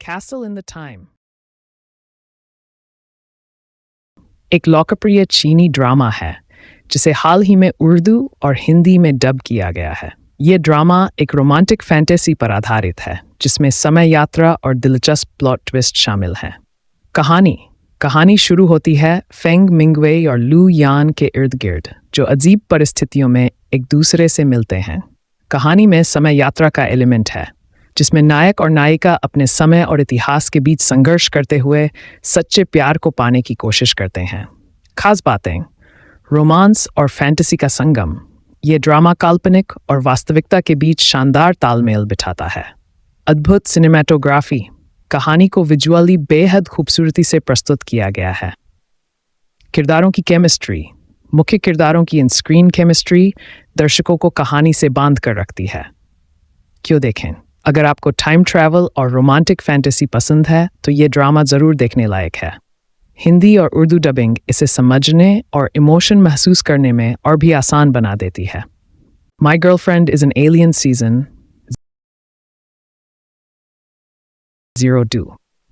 Castle in the Time एक लोकप्रिय चीनी ड्रामा है जिसे हाल ही में उर्दू और हिंदी में डब किया गया है। ये ड्रामा एक रोमांटिक फैंटेसी पर आधारित है जिसमें समय यात्रा और दिलचस्प प्लॉट ट्विस्ट शामिल हैं। कहानी शुरू होती है फेंग मिंगवेई और लू यान के इर्द गिर्द, जो अजीब परिस्थितियों में एक दूसरे से मिलते हैं। कहानी में समय यात्रा का एलिमेंट है जिसमें नायक और नायिका अपने समय और इतिहास के बीच संघर्ष करते हुए सच्चे प्यार को पाने की कोशिश करते हैं। खास बातें: रोमांस और फैंटेसी का संगम। ये ड्रामा काल्पनिक और वास्तविकता के बीच शानदार तालमेल बिठाता है। अद्भुत सिनेमैटोग्राफी। कहानी को विजुअली बेहद खूबसूरती से प्रस्तुत किया गया है। किरदारों की केमिस्ट्री। मुख्य किरदारों की इन स्क्रीन केमिस्ट्री दर्शकों को कहानी से बांध कर रखती है। क्यों देखें? अगर आपको टाइम ट्रैवल और रोमांटिक फैंटेसी पसंद है तो ये ड्रामा ज़रूर देखने लायक है। हिंदी और उर्दू डबिंग इसे समझने और इमोशन महसूस करने में और भी आसान बना देती है। My girlfriend is an alien season 02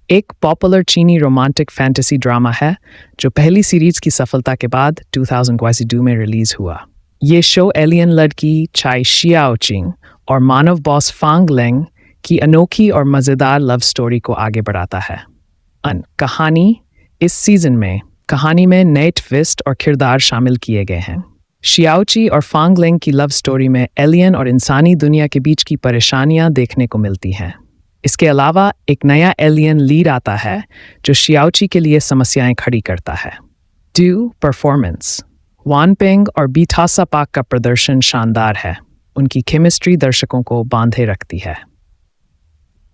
एक पॉपुलर चीनी रोमांटिक फैंटेसी ड्रामा है जो पहली सीरीज की सफलता के बाद 2022 में रिलीज हुआ। ये शो एलियन लड़की चाई शियाओचिंग और मानव बॉस फांग लेंग की अनोखी और मज़ेदार लव स्टोरी को आगे बढ़ाता है। कहानी। इस सीजन में कहानी में नए ट्विस्ट और किरदार शामिल किए गए हैं। शियाओची और फांग लेंग की लव स्टोरी में एलियन और इंसानी दुनिया के बीच की परेशानियां देखने को मिलती हैं। इसके अलावा एक नया एलियन लीड आता है जो शियाओची के लिए समस्याएं खड़ी करता है। परफॉर्मेंस। वान पेंग और बीथासा पाक का प्रदर्शन शानदार है। उनकी केमिस्ट्री दर्शकों को बांधे रखती है।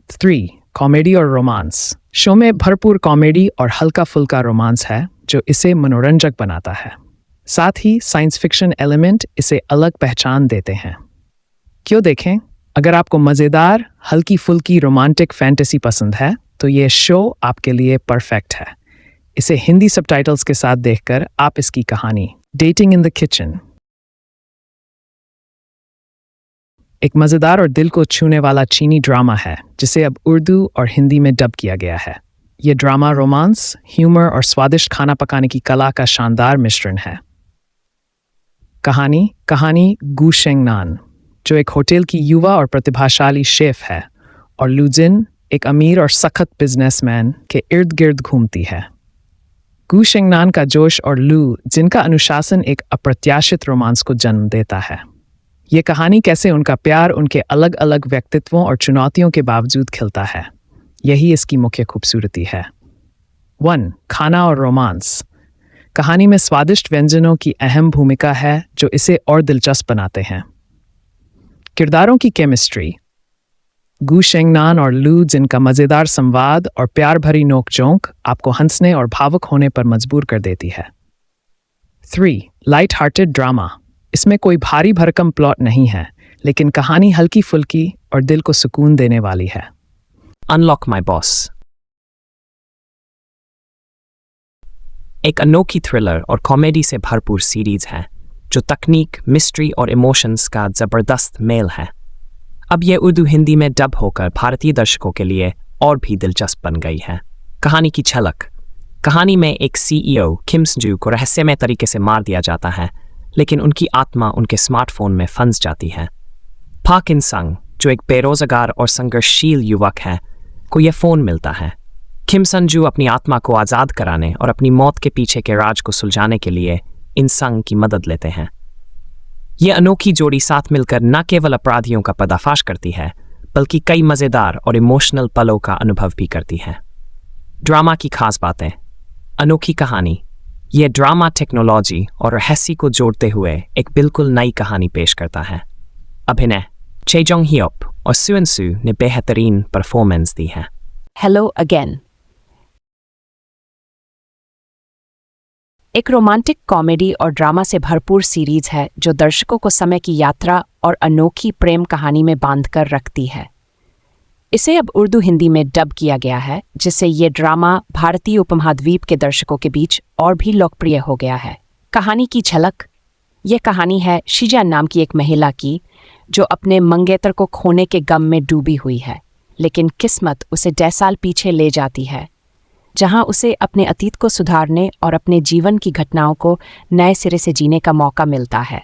3 कॉमेडी और रोमांस। शो में भरपूर कॉमेडी और हल्का फुल्का रोमांस है जो इसे मनोरंजक बनाता है। साथ ही साइंस फिक्शन एलिमेंट इसे अलग पहचान देते हैं। क्यों देखें? अगर आपको मज़ेदार हल्की फुल्की रोमांटिक फैंटेसी पसंद है तो ये शो आपके लिए परफेक्ट है। इसे हिंदी सबटाइटल्स के साथ देखकर आप इसकी कहानी। डेटिंग इन द किचन एक मज़ेदार और दिल को छूने वाला चीनी ड्रामा है जिसे अब उर्दू और हिंदी में डब किया गया है। ये ड्रामा रोमांस, ह्यूमर और स्वादिष्ट खाना पकाने की कला का शानदार मिश्रण है। कहानी गू शेंगनान, जो एक होटल की युवा और प्रतिभाशाली शेफ है, और लूजिन, एक अमीर और सख्त बिजनेसमैन के इर्द गिर्द घूमती है। गू शेंगनान का जोश और लू जिनका अनुशासन एक अप्रत्याशित रोमांस को जन्म देता है। ये कहानी कैसे उनका प्यार उनके अलग अलग व्यक्तित्वों और चुनौतियों के बावजूद खिलता है, यही इसकी मुख्य खूबसूरती है। 1 खाना और रोमांस। कहानी में स्वादिष्ट व्यंजनों की अहम भूमिका है जो इसे और दिलचस्प बनाते हैं। किरदारों की केमिस्ट्री। गू शेंगनान और लू जिनका मज़ेदार संवाद और प्यार भरी नोकझोंक आपको हंसने और भावुक होने पर मजबूर कर देती है। 3 लाइट हार्टेड ड्रामा। इसमें कोई भारी भरकम प्लॉट नहीं है, लेकिन कहानी हल्की फुल्की और दिल को सुकून देने वाली है। अनलॉक माय बॉस एक अनोखी थ्रिलर और कॉमेडी से भरपूर सीरीज है जो तकनीक, मिस्ट्री और इमोशंस का जबरदस्त मेल है। अब यह उर्दू हिंदी में डब होकर भारतीय दर्शकों के लिए और भी दिलचस्प बन गई है। कहानी की झलक। कहानी में एक CEO किम संजू को रहस्यमय तरीके से मार दिया जाता है, लेकिन उनकी आत्मा उनके स्मार्टफोन में फंस जाती है। पाक इन संग, जो एक बेरोजगार और संघर्षशील युवक है, को यह फ़ोन मिलता है। किम संजू अपनी आत्मा को आज़ाद कराने और अपनी मौत के पीछे के राज को सुलझाने के लिए इन संग की मदद लेते हैं। ये अनोखी जोड़ी साथ मिलकर न केवल अपराधियों का पर्दाफाश करती है, बल्कि कई मज़ेदार और इमोशनल पलों का अनुभव भी करती है। ड्रामा की खास बातें। अनोखी कहानी। यह ड्रामा टेक्नोलॉजी और रहस्य को जोड़ते हुए एक बिल्कुल नई कहानी पेश करता है। अभिनय। चे जोंग हियोप और सुएन सू ने बेहतरीन परफॉर्मेंस दी है। हेलो अगेन एक रोमांटिक कॉमेडी और ड्रामा से भरपूर सीरीज है जो दर्शकों को समय की यात्रा और अनोखी प्रेम कहानी में बांधकर रखती है। इसे अब उर्दू हिंदी में डब किया गया है, जिससे ये ड्रामा भारतीय उपमहाद्वीप के दर्शकों के बीच और भी लोकप्रिय हो गया है। कहानी की झलक। यह कहानी है शीजा नाम की एक महिला की जो अपने मंगेतर को खोने के गम में डूबी हुई है। लेकिन किस्मत उसे 10 साल पीछे ले जाती है, जहां उसे अपने अतीत को सुधारने और अपने जीवन की घटनाओं को नए सिरे से जीने का मौका मिलता है।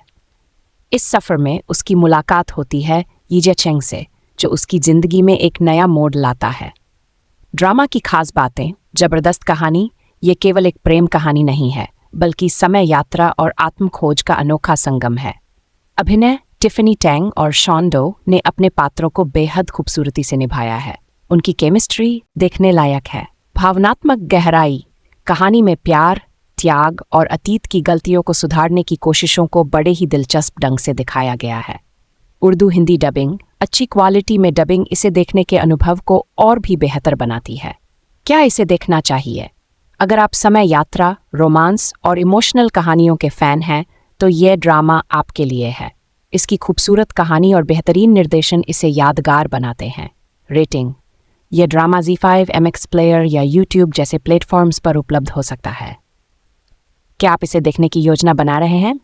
इस सफ़र में उसकी मुलाकात होती है यीजे चेंग से, जो उसकी ज़िंदगी में एक नया मोड़ लाता है। ड्रामा की खास बातें। ज़बरदस्त कहानी। ये केवल एक प्रेम कहानी नहीं है, बल्कि समय यात्रा और आत्मखोज का अनोखा संगम है। अभिनय। टिफ़नी टैंग और शॉन डो ने अपने पात्रों को बेहद खूबसूरती से निभाया है। उनकी केमिस्ट्री देखने लायक है। भावनात्मक गहराई। कहानी में प्यार, त्याग और अतीत की गलतियों को सुधारने की कोशिशों को बड़े ही दिलचस्प ढंग से दिखाया गया है। उर्दू हिंदी डबिंग। अच्छी क्वालिटी में डबिंग इसे देखने के अनुभव को और भी बेहतर बनाती है। क्या इसे देखना चाहिए? अगर आप समय यात्रा, रोमांस और इमोशनल कहानियों के फ़ैन हैं, तो ये ड्रामा आपके लिए है। इसकी खूबसूरत कहानी और बेहतरीन निर्देशन इसे यादगार बनाते हैं। रेटिंग। यह ड्रामा ZEE5, MX प्लेयर या YouTube जैसे प्लेटफॉर्म्स पर उपलब्ध हो सकता है। क्या आप इसे देखने की योजना बना रहे हैं?